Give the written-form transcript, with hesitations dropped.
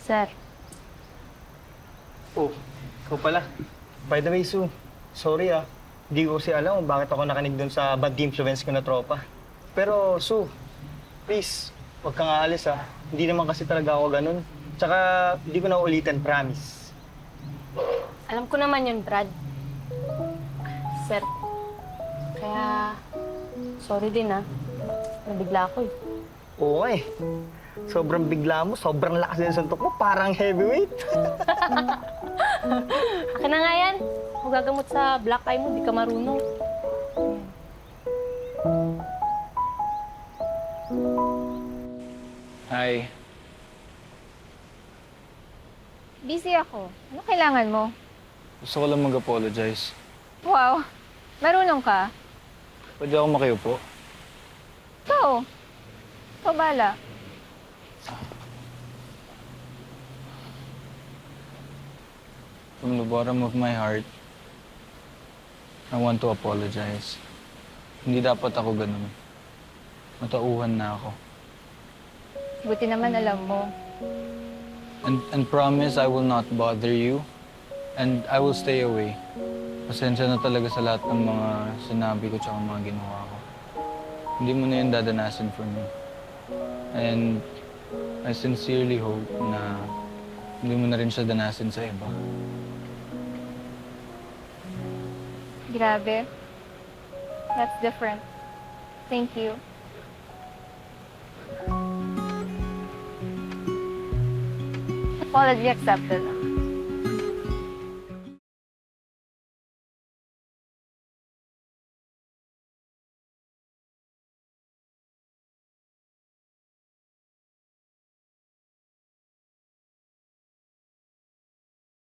Sir, Oh, ikaw pala. By the way, Sue, sorry ah. Hindi ko kasi alam kung bakit ako nakinig dun sa bad influence ko na tropa. Pero, Sue, please, huwag kang aalis ah. Hindi naman kasi talaga ako ganun. Tsaka, hindi ko na ulitin, promise. alam ko naman yun, Brad. Sir, kaya sorry din nabigla ako eh. Oo nga eh. Sobrang bigla mo, sobrang lakas din ng suntok mo, parang heavyweight. Akin na nga yan. Kung gagamot sa black eye mo, di ka marunong. Hi. Busy ako. Ano kailangan mo? Gusto ko lang mag-apologize. Wow, marunong ka? Pwede ako makiupo? Ikaw. Ikaw bala. From the bottom of my heart, I want to apologize. Hindi dapat ako ganun. Matauhan na ako. Buti naman alam mo. And promise I will not bother you. And I will stay away. Pasensya na talaga sa lahat ng mga sinabi ko tsaka mga ginawa ko. Hindi mo na yun dadanasin for me. And I sincerely hope na hindi mo na rin siya danasin sa iba. Grabe. That's different. Thank you. Apology accepted.